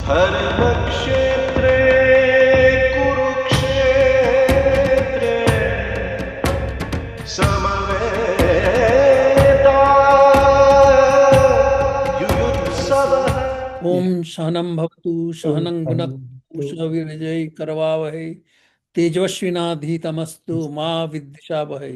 धर्मक्षेत्रे कुरुक्षेत्रे समवेतायुयुत्सवः। ओम सहनम भवतु सहनं तो भुनक्तु विजय करवावहै तेजस्विनाधीतमस्तु मा विद्विषावहै.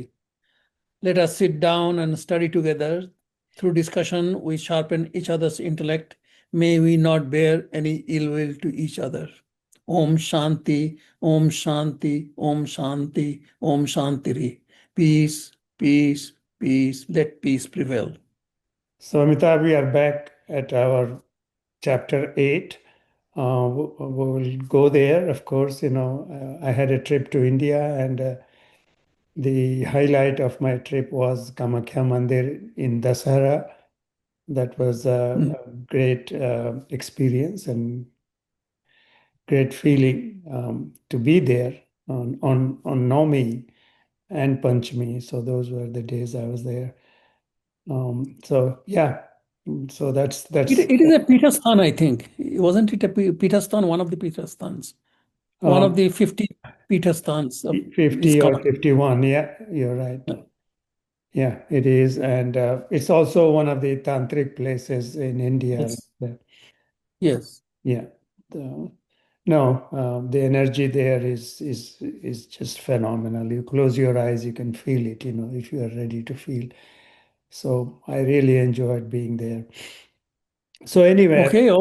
Let us sit down and study together. Through discussion, we sharpen each other's intellect. May we not bear any ill will to each other. Om Shanti, Om Shanti, Om Shanti, Om Shantiri. Peace, peace, peace. Let peace prevail. Amitabh, we are back at our chapter 8. We will go there. Of course, I had a trip to India, and the highlight of my trip was Kamakhya Mandir in Dasahara. That was a great experience and great feeling to be there on Navami and Panchami. So those were the days I was there. Yeah, so that's It is a Peterstan, I think. Wasn't it a Peterstan, one of the Peterstans? One of the 50 Peterstans of 50 or ISKCON. 51. Yeah, you're right. Yeah, it is. And it's also one of the tantric places in India. Yes. Yeah. No, the energy there is just phenomenal. You close your eyes, you can feel it, if you are ready to feel. So I really enjoyed being there. So anyway, Okay.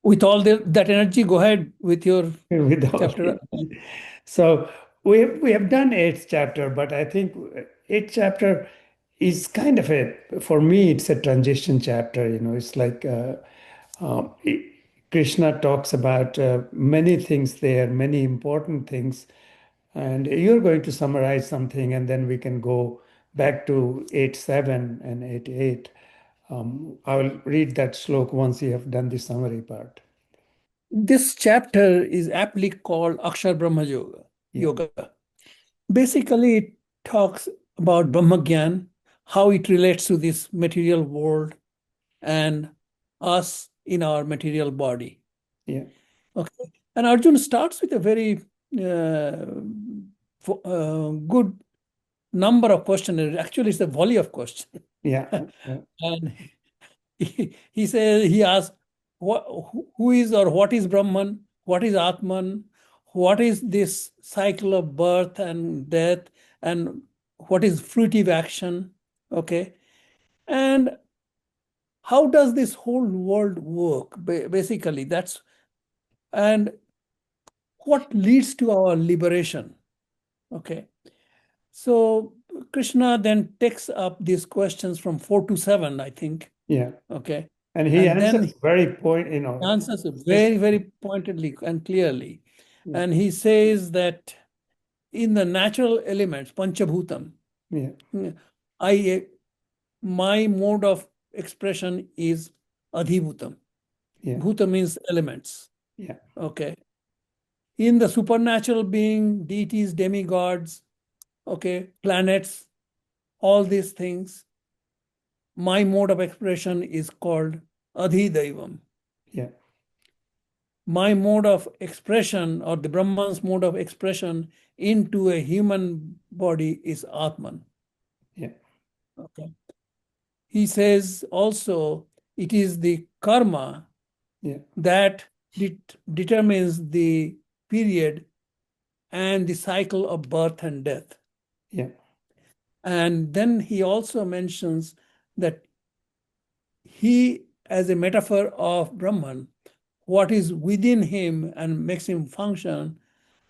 With all that energy, go ahead with your with all chapter. So we have done eighth chapter, but I think eighth chapter is kind of for me, it's a transition chapter. It's like um, Krishna talks about many things there, many important things, and you're going to summarize something, and then we can go back to 8.7 and 8.8. I will read that slok once you have done the summary part. This chapter is aptly called Akshar Brahma Yoga. Basically, it talks about Brahma Gyan, how it relates to this material world and us in our material body. Yeah. Okay. And Arjun starts with a very good number of questions. Actually, it's a volley of questions. Yeah. And he asks, who is or what is Brahman? What is Atman? What is this cycle of birth and death? And what is fruitive action? Okay. And how does this whole world work? Basically, and what leads to our liberation? Okay. So Krishna then takes up these questions from 4 to 7, I think. Yeah. Okay. And he And answers then answers very, very pointedly and clearly. Yeah. And he says that in the natural elements, Panchabhutam, my mode of expression is Adhibhutam. Yeah. Bhuta means elements. Yeah. Okay. In the supernatural being, deities, demigods, okay, planets, all these things, my mode of expression is called Adhidaivam. Yeah. My mode of expression, or the Brahman's mode of expression into a human body, is Atman. Yeah. Okay. He says also it is the karma that determines the period and the cycle of birth and death. Yeah. And then he also mentions that he, as a metaphor of Brahman, what is within him and makes him function,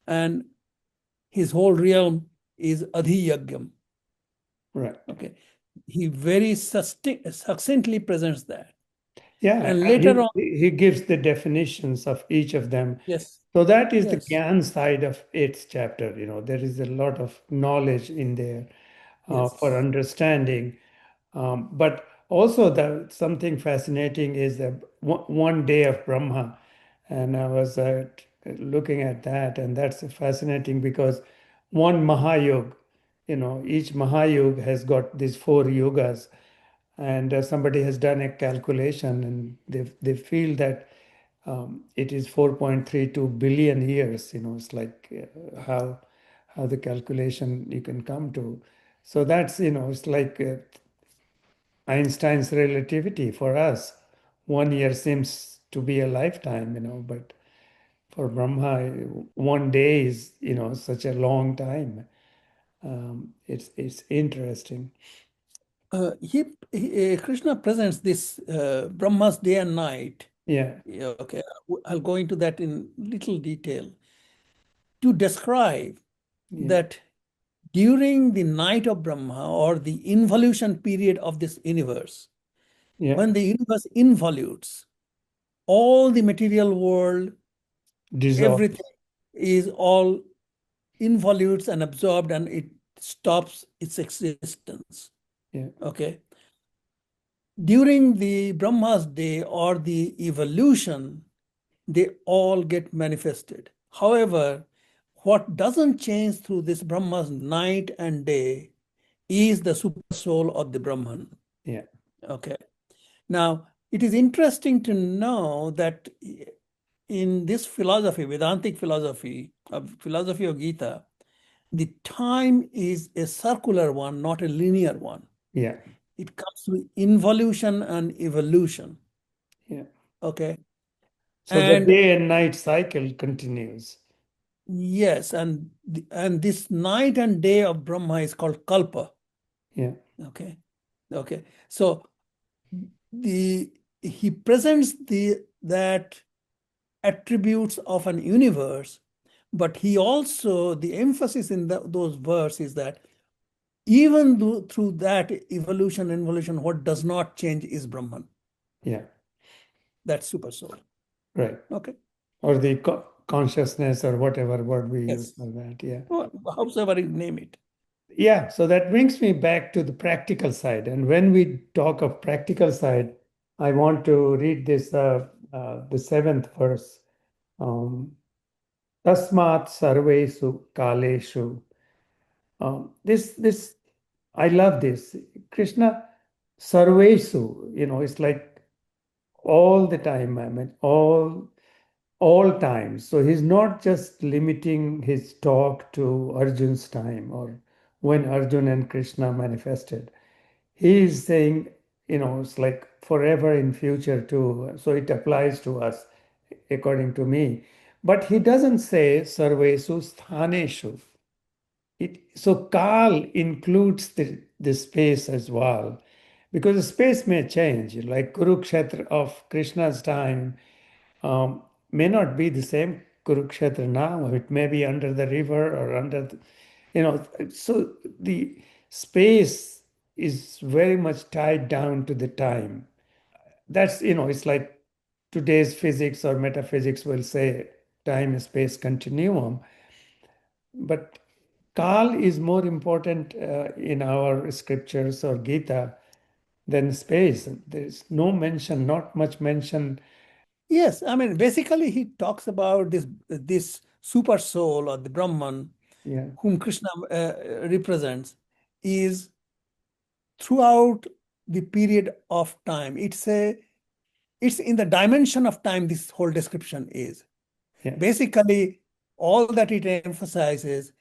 and his whole realm is Adhiyagyam. Right. Okay. He very succinctly presents that. Yeah. And later on, he gives the definitions of each of them. yes. So that is the Gyan side of eighth chapter. There is a lot of knowledge in there for understanding. But also something fascinating is the one day of Brahma. And I was looking at that, and that's fascinating because one Mahayug, each Mahayug has got these 4 yugas, and somebody has done a calculation, and they feel that it is 4.32 billion years. It's like how the calculation you can come to. So that's, it's like Einstein's relativity for us. 1 year seems to be a lifetime, but for Brahma, 1 day is, such a long time. It's interesting. Krishna presents this Brahma's day and night. Yeah, Yeah, okay, I'll go into that in little detail to describe yeah, that during the night of Brahma or the involution period of this universe, yeah. when the universe involutes, all the material world, Dissolve. everything is all involutes and absorbed and it stops its existence. Yeah, Okay. During the Brahma's day or the evolution, they all get manifested. However, what doesn't change through this Brahma's night and day is the super soul of the Brahman. yeah, Okay. Now, it is interesting to know that in this philosophy, Vedantic philosophy, philosophy of Gita, the time is a circular one, not a linear one. yeah, It comes through involution and evolution. yeah. Okay. So the And day and night cycle continues. yes, and this night and day of Brahma is called Kalpa. Yeah, Okay. Okay. So the he presents that attributes of an universe, but he also the emphasis in those verses is that even though through that evolution, involution, what does not change is Brahman. yeah, That's super soul. right. Okay. Or the consciousness or whatever word we use Yes. for that. Yeah. However you name it. Yeah. So that brings me back to the practical side. And when we talk of practical side, I want to read this, the seventh verse. Tasmat sarvesu kaleshu. This, I love this. Krishna sarvesu, it's like all the time. I mean, all times. So he's not just limiting his talk to Arjun's time or when Arjun and Krishna manifested. He is saying, it's like forever in future too. So it applies to us, according to me. But he doesn't say sarvesu sthaneshu. So Kal includes the space as well, because the space may change. Like Kurukshetra of Krishna's time may not be the same Kurukshetra now. It may be under the river or so the space is very much tied down to the time. That's, it's like today's physics or metaphysics will say time and space continuum. But Kal is more important in our scriptures or Gita than space. There's no mention, not much mention. Yes, I mean, basically, he talks about this super soul or the Brahman, Yeah, whom Krishna represents, is throughout the period of time. It's in the dimension of time. This whole description is yeah, basically all that it emphasizes.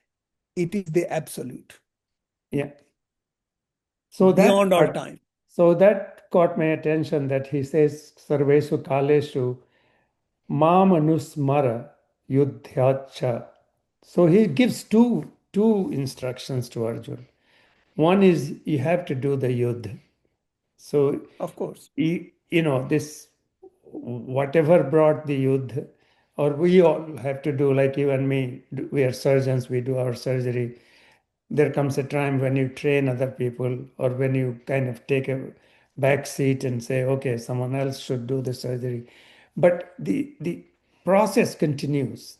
It is the absolute yeah. So that beyond all part, time. so that caught my attention that he says, Sarvesu Kaleshu Mam Anusmara Yudhyacha. So he gives two instructions to Arjun. One is you have to do the yudh. So Of course, this whatever brought the yudh, or we all have to do, like you and me, we are surgeons, we do our surgery. There comes a time when you train other people, or when you kind of take a back seat and say, okay, someone else should do the surgery. But the process continues.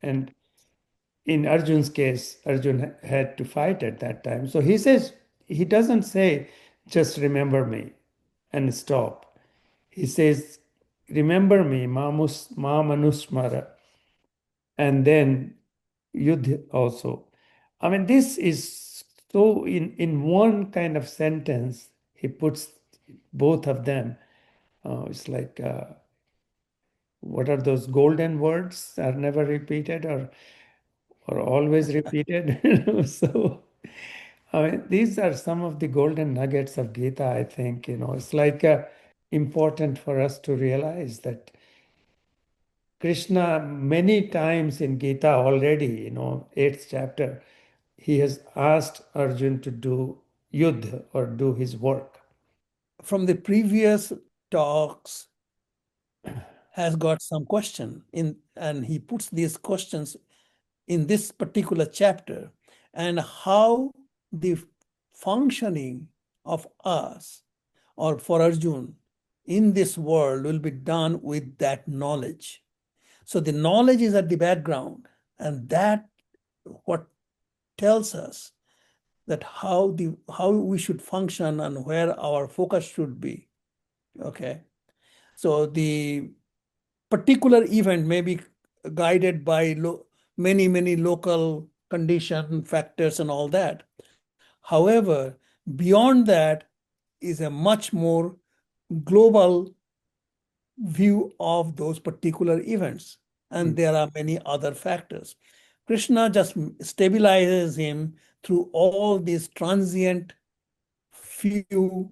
And in Arjun's case, Arjun had to fight at that time. So he says, he doesn't say, just remember me and stop. He says, remember me, Mamanusmara, and then Yudh also. I mean, this is so in one kind of sentence, he puts both of them. It's like what are those golden words are never repeated or always repeated? So I mean, these are some of the golden nuggets of Gita, I think. It's like important for us to realize that Krishna, many times in Gita already, 8th chapter, he has asked Arjun to do yudh or do his work. From the previous talks, has got some question in, and he puts these questions in this particular chapter, and how the functioning of us or for Arjun in this world will be done with that knowledge. So the knowledge is at the background, and that what tells us that how we should function and where our focus should be. Okay. So the particular event may be guided by many local condition factors and all that. However, beyond that is a much more global view of those particular events, and there are many other factors. Krishna just stabilizes him through all these transient few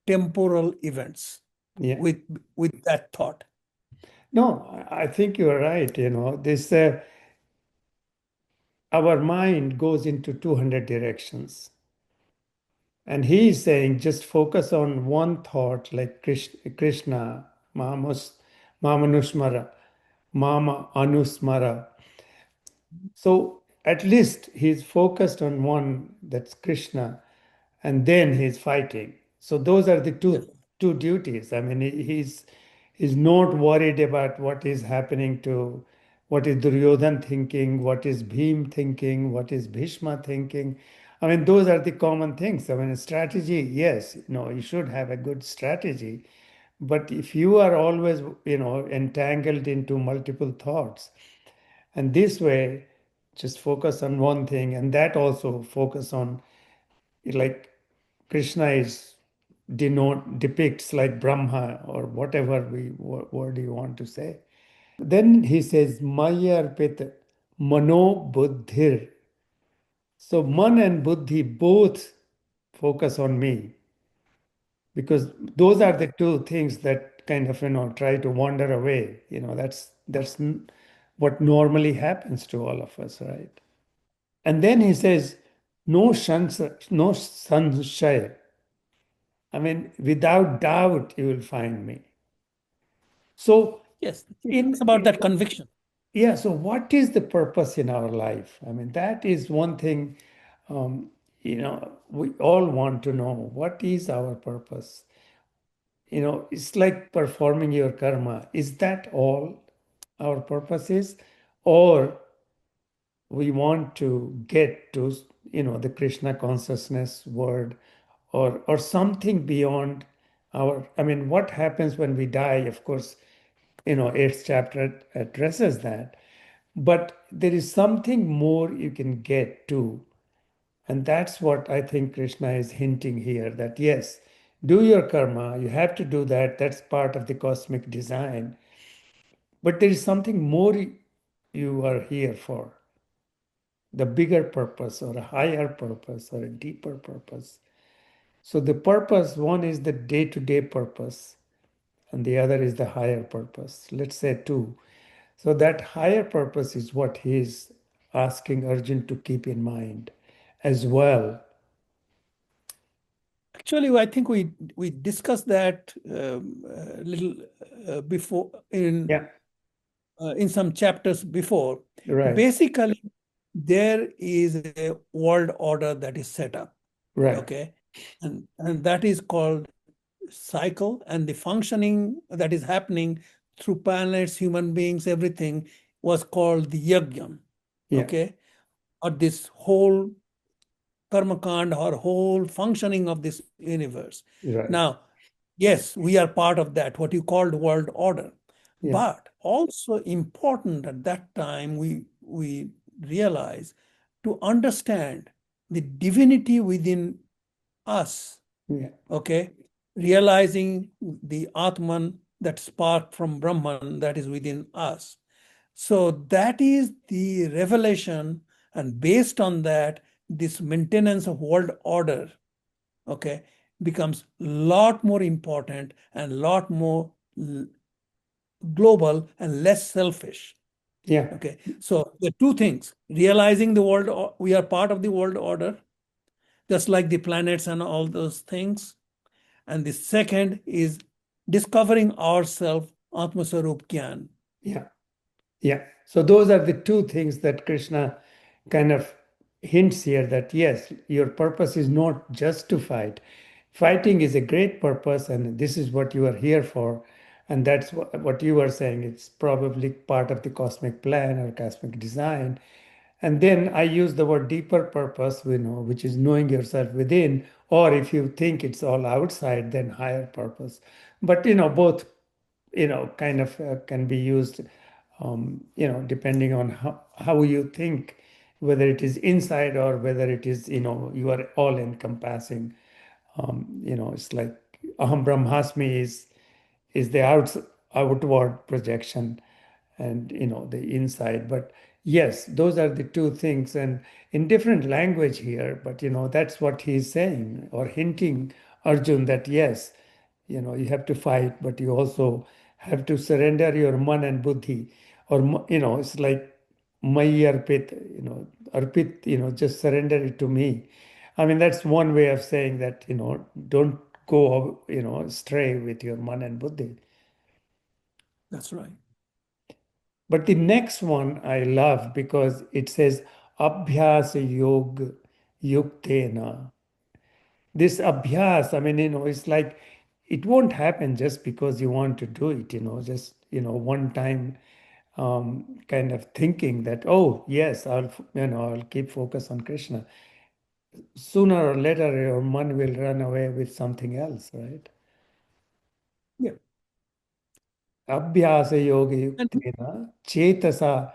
temporal events Yeah. with that thought. No, I think you're right. This our mind goes into 200 directions. And he is saying just focus on one thought like Krishna, Mamanusmara, Mama Anusmara. So at least he's focused on one, that's Krishna, and then he's fighting. So those are the Yes. two duties. I mean, he's not worried about what is happening to what is Duryodhan thinking, what is Bhim thinking, what is Bhishma thinking. I mean, those are the common things. I mean, strategy, yes, you should have a good strategy. But if you are always, entangled into multiple thoughts, and this way, just focus on one thing, and that also focus on, like Krishna is depicts like Brahma or whatever word you want to say. Then he says, Maya arpit mano buddhir. So man and buddhi both focus on me, because those are the two things that kind of try to wander away. That's what normally happens to all of us, right? And then he says, no sanshaya. I mean, without doubt, you will find me. So, Yes, it's about that conviction. yeah, so what is the purpose in our life? I mean, that is one thing, we all want to know what is our purpose. It's like performing your karma. Is that all our purpose is? Or we want to get to, the Krishna consciousness word or something beyond I mean, what happens when we die? Of course, 8th chapter addresses that. But there is something more you can get to. And that's what I think Krishna is hinting here, that yes, do your karma, you have to do that. That's part of the cosmic design. But there is something more you are here for, the bigger purpose or a higher purpose or a deeper purpose. So the purpose, one is the day-to-day purpose, and the other is the higher purpose. Let's say two. So that higher purpose is what he is asking Arjun to keep in mind as well. Actually, I think we discussed that a little before Yeah, in some chapters before. right, Basically, there is a world order that is set up, right. okay, and that is called cycle, and the functioning that is happening through planets, human beings, everything was called the yajna, Yeah, okay, or this whole karmakand or whole functioning of this universe. right. Now, yes, we are part of that, what you called world order. Yeah, But also important at that time, we realize to understand the divinity within us, yeah, okay? Realizing the Atman, that spark from Brahman that is within us. So that is the revelation, and based on that, this maintenance of world order, okay, becomes a lot more important and lot more global and less selfish. Yeah. Okay, so the two things: realizing the world, we are part of the world order, just like the planets and all those things. And the second is discovering ourselves, Atma Sarup Gyan. Yeah. Yeah. So those are the two things that Krishna kind of hints here, that yes, your purpose is not just to fight. Fighting is a great purpose, and this is what you are here for. And that's what you were saying. It's probably part of the cosmic plan or cosmic design. And then I use the word deeper purpose, which is knowing yourself within, or if you think it's all outside, then higher purpose. But both kind of can be used, depending on how you think, whether it is inside or whether it is, you are all encompassing. It's like Aham Brahmasmi is the outward projection, and the inside. But yes, those are the two things, and in different language here, but that's what he's saying or hinting Arjun, that yes, you have to fight, but you also have to surrender your man and buddhi, or it's like Mai Arpit, Arpit, just surrender it to me. I mean, that's one way of saying that, don't go, stray with your man and buddhi. That's right. But the next one I love because it says Abhyas Yog Yuktena. This Abhyas, I mean, it's like it won't happen just because you want to do it, just, one time kind of thinking that, oh, yes, I'll keep focus on Krishna. Sooner or later, your man will run away with something else, right? Yeah. Abhyasa yoga And yuktena chetasa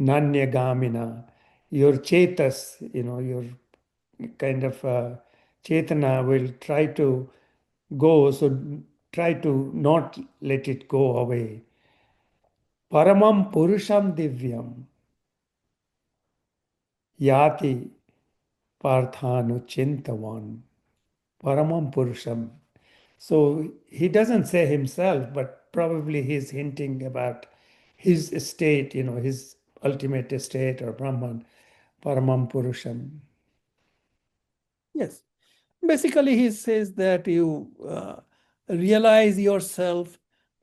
nanya. Your chetas, your kind of chetana will try to go, so try to not let it go away. Paramam purusham divyam yati parthanu chintavan. Paramam purusham. So he doesn't say himself, but probably he's hinting about his state, his ultimate state or Brahman, Paramam Purusham. yes, basically, he says that you realize yourself,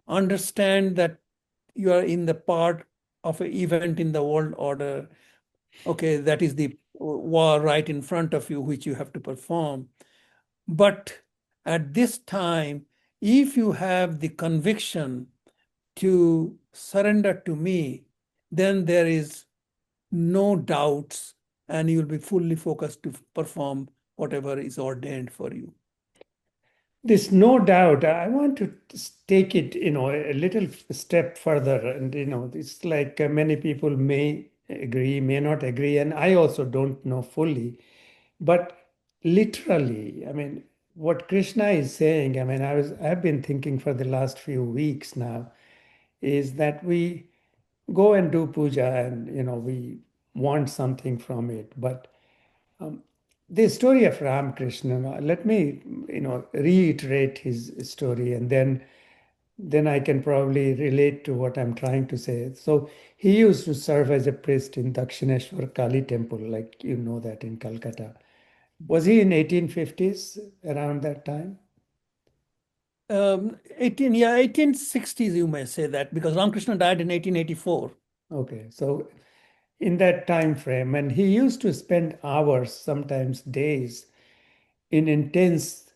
understand that you are in the part of an event in the world order. Okay, that is the war right in front of you, which you have to perform. But at this time, if you have the conviction to surrender to me, then there is no doubts, and you'll be fully focused to perform whatever is ordained for you. There's no doubt. I want to take it, a little step further. And, it's like many people may agree, may not agree. And I also don't know fully. But literally, I mean, what Krishna is saying, I mean, I've been thinking for the last few weeks now, is that we go and do puja and, we want something from it. But the story of Ramakrishna, let me, reiterate his story, and then I can probably relate to what I'm trying to say. So he used to serve as a priest in Dakshineshwar Kali temple, like you know that in Calcutta. Was he in 1850s around that time? 1860s, you may say that, because Ramakrishna died in 1884. Okay, so in that time frame, and he used to spend hours, sometimes days, in intense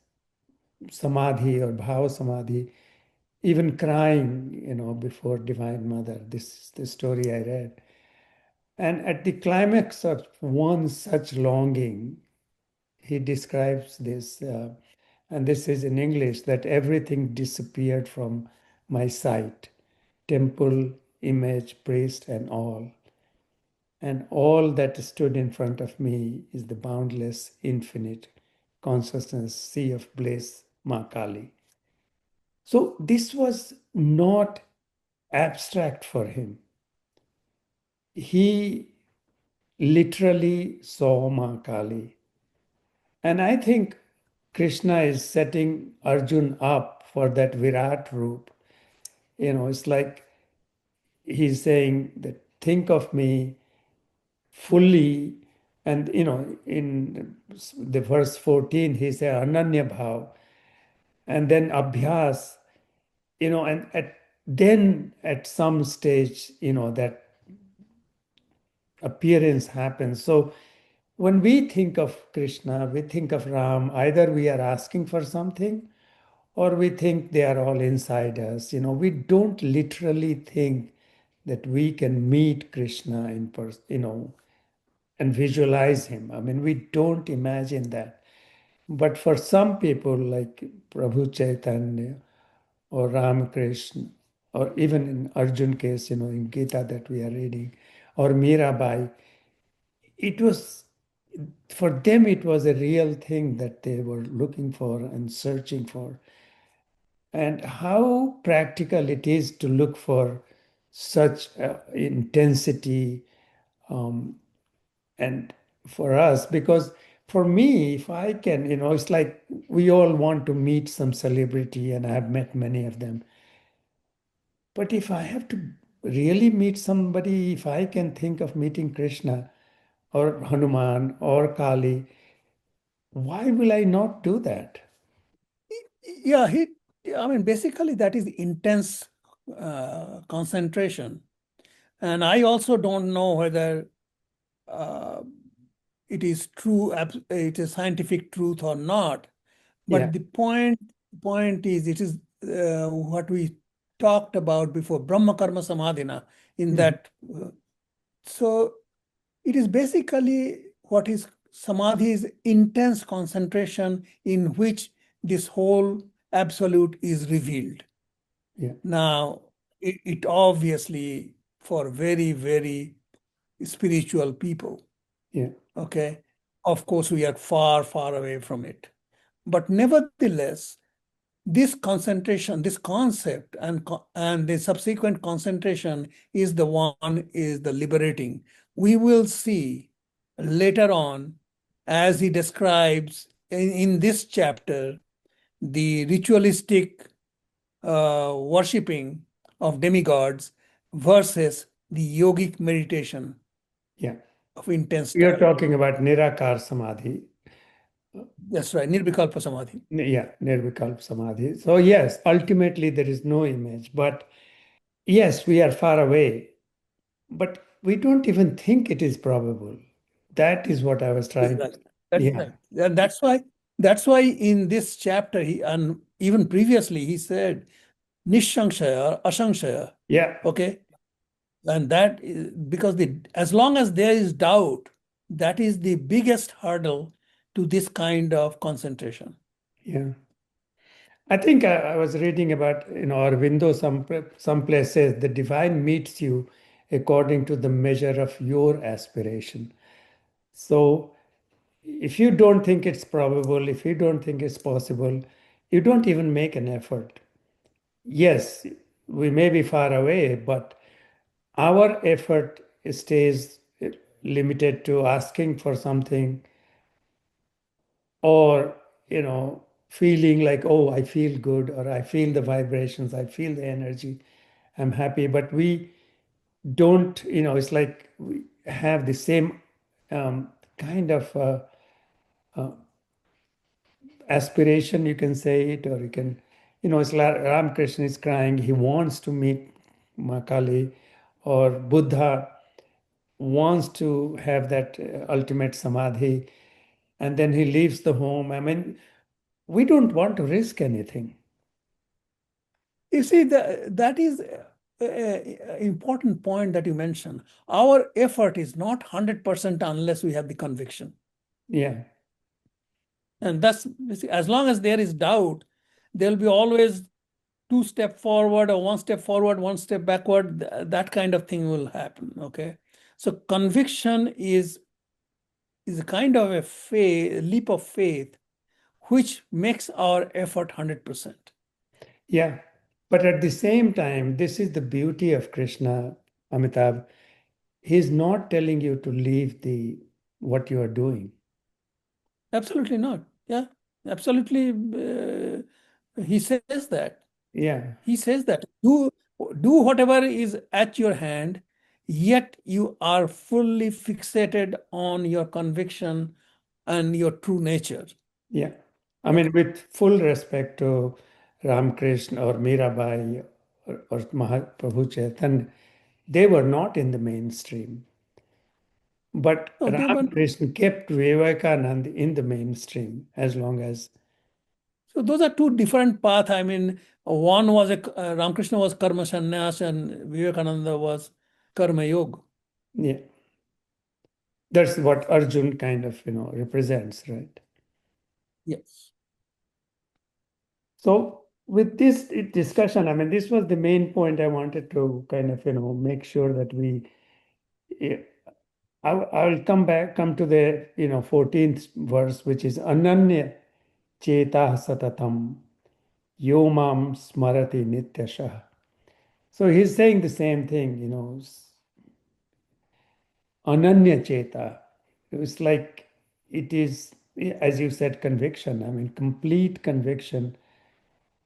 samadhi or bhava samadhi, even crying, before Divine Mother. This is the story I read. And at the climax of one such longing, he describes this, and this is in English, that everything disappeared from my sight, temple, image, priest, and all. And all that stood in front of me is the boundless, infinite consciousness, sea of bliss, Ma Kali. So this was not abstract for him. He literally saw Ma Kali. And I think Krishna is setting Arjun up for that Virat Roop. It's like he's saying that think of me fully. And, in the verse 14, he said Ananya Bhav. And then Abhyas, and then at some stage, that appearance happens. So when we think of Krishna, we think of Ram, either we are asking for something or we think they are all inside us. We don't literally think that we can meet Krishna in person, and visualize him. I mean, we don't imagine that. But for some people like Prabhu Chaitanya or Ramakrishna, or even in Arjun case, in Gita that we are reading, or Mirabai, it was, for them, it was a real thing that they were looking for and searching for. And how practical it is to look for such intensity, and for us, because for me, if I can, it's like we all want to meet some celebrity, and I have met many of them. But if I have to really meet somebody, if I can think of meeting Krishna or Hanuman or Kali, why will I not do that? Yeah, I mean, basically that is intense concentration. And I also don't know whether uh, it is true, it is scientific truth or not. Yeah. But the point is, it is what we talked about before, Brahma Karma Samadhina, in Mhm. that. So it is basically what is Samadhi is intense concentration in which this whole absolute is revealed. Yeah. Now, it obviously for very, very spiritual people, Yeah. okay, of course, we are far, far away from it. But nevertheless, this concentration, this concept, and the subsequent concentration is the one is the liberating. We will see later on, as he describes in this chapter, the ritualistic worshipping of demigods versus the yogic meditation Yeah. of intense You're time. talking about Nirakar Samadhi. That's right, Nirvikalpa Samadhi. Yeah, Nirvikalp Samadhi. So, yes, ultimately there is no image, but yes, we are far away, but we don't even think it is probable. That is what I was trying to. Exactly. That's Yeah. right. And that's why in this chapter and even previously he said Nishanshaya or Ashanshaya. Yeah. Okay. And that is because as long as there is doubt, that is the biggest hurdle to this kind of concentration. Yeah. I think I was reading about, Aurobindo, some place says the divine meets you according to the measure of your aspiration. So if you don't think it's probable, if you don't think it's possible, you don't even make an effort. Yes, we may be far away, but our effort stays limited to asking for something, or feeling like, oh, I feel good, or I feel the vibrations, I feel the energy, I'm happy. But we don't, it's like we have the same kind of aspiration, you can say it, or you can, it's like Ramakrishna is crying, he wants to meet Makali, or Buddha wants to have that ultimate samadhi, and then he leaves the home. I mean, we don't want to risk anything. You see, that is an important point that you mentioned. Our effort is not 100% unless we have the conviction. Yeah. And that's as long as there is doubt, there'll be always two step forward or one step forward, one step backward. That kind of thing will happen. Okay. So conviction is a kind of a leap of faith which makes our effort 100%. Yeah. But at the same time, this is the beauty of Krishna, Amitabh. He's not telling you to leave the what you are doing. Absolutely not. Yeah, absolutely. He says that. Yeah. He says that do whatever is at your hand, yet you are fully fixated on your conviction and your true nature. Yeah. I mean, Okay. with full respect to Ramakrishna or Mirabai or Mahaprabhu Chaitanya, they were not in the mainstream. But No, they were. Ramakrishna kept Vivekananda in the mainstream as long as, So those are two different paths. I mean, one was Ramakrishna was karma sannyas and Vivekananda was karma yoga. yeah, that's what Arjun kind of, represents, right? Yes. So with this discussion, I mean, this was the main point I wanted to kind of, make sure that eh, I'll come to the, 14th verse, which is Ananya Chetah Satatam Yomam Smarati Nityashah. So he's saying the same thing, Ananya Cheta. It's like it is, as you said, conviction. I mean, complete conviction.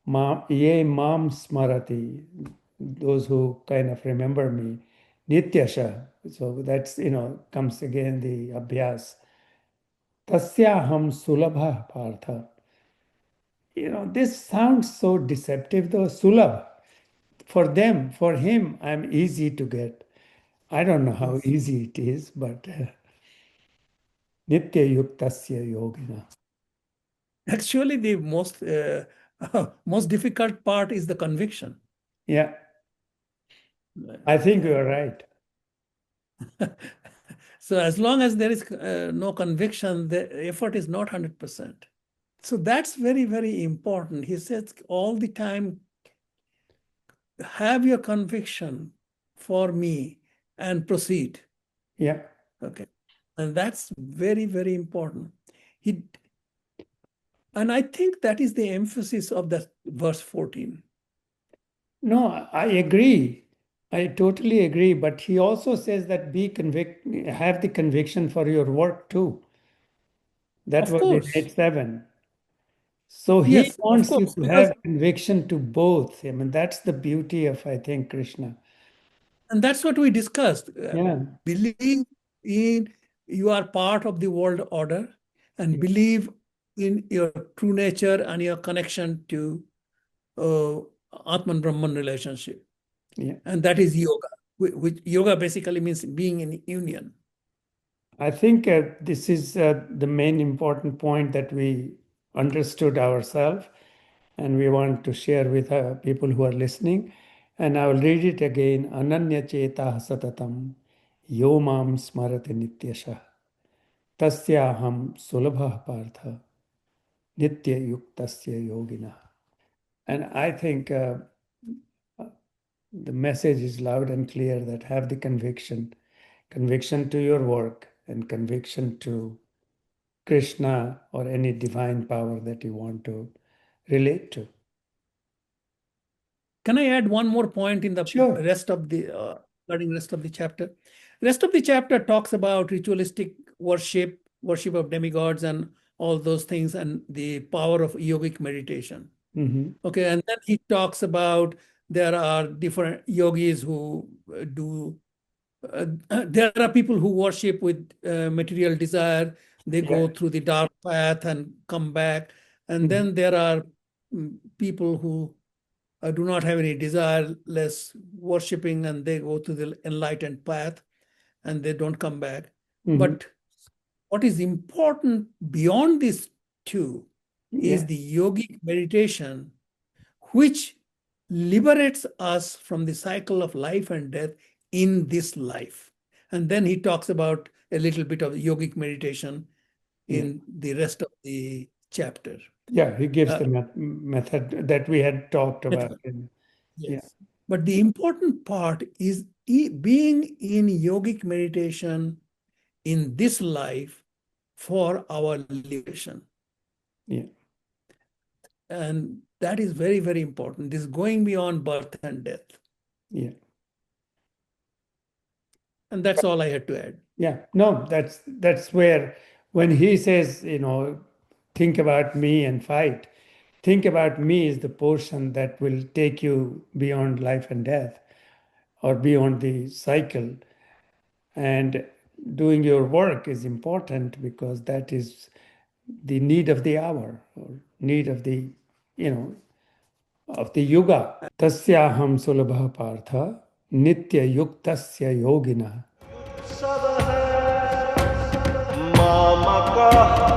Ye mam smarati, those who kind of remember me. Nityasha. So that's, comes again the abhyas. Tasyaham sulabha partha. This sounds so deceptive though. Sulabh. For them, for him, I'm easy to get. I don't know how Yes. easy it is, but nitya yuktasya yogina. Actually, the most most difficult part is the conviction. Yeah, I think Yeah. you're right. So as long as there is no conviction, the effort is not 100%. So that's very, very important. He says all the time, have your conviction for me and proceed. Yeah. Okay. And that's very, very important. He, and I think that is the emphasis of that verse 14. No, I agree. I totally agree. But he also says that have the conviction for your work too. That Of was in course. 8:7. So he Yes, of wants you course. to Because have conviction to both. I mean, that's the beauty of, I think, Krishna. and that's what we discussed. Yeah. Believe in you are part of the world order and Yeah. believe in your true nature and your connection to uh, Atman Brahman relationship. Yeah. And that is yoga, which yoga basically means being in union. I think this is the main important point that we understood ourselves, and we want to share with people who are listening. And I will read it again. Ananya Cheta Satatam Yomam Smarati Nityasha Tasyaham Sulabha Partha Nitya Yuktasya Yogina. And I think the message is loud and clear that have the conviction to your work and conviction to Krishna or any divine power that you want to relate to. Can I add one more point in the Sure. rest of the regarding rest of the chapter? Rest of the chapter talks about ritualistic worship, worship of demigods, and all those things, and the power of yogic meditation. Hmm. Okay, and then he talks about there are different yogis who do. There are people who worship with material desire. They Yeah. go through the dark path and come back, and Mhm. then there are people who do not have any desire, less worshiping, and they go to the enlightened path and they don't come back. Mhm. But what is important beyond these two is Yeah. the yogic meditation, which liberates us from the cycle of life and death in this life. And then he talks about a little bit of yogic meditation Yeah. in the rest of the chapter. Yeah. He gives Uh, the method that we had talked about. method. Yeah. Yes. But the important part is being in yogic meditation in this life for our liberation. Yeah. And That is very, very important. This going beyond birth and death. Yeah. And that's all I had to add. Yeah. No, that's where when he says, think about me and fight, think about me is the portion that will take you beyond life and death or beyond the cycle. And doing your work is important because that is the need of the hour or need of the, of the yuga. Tasyaham sulabha partha nitya yuktasya yogina. सब है मामा का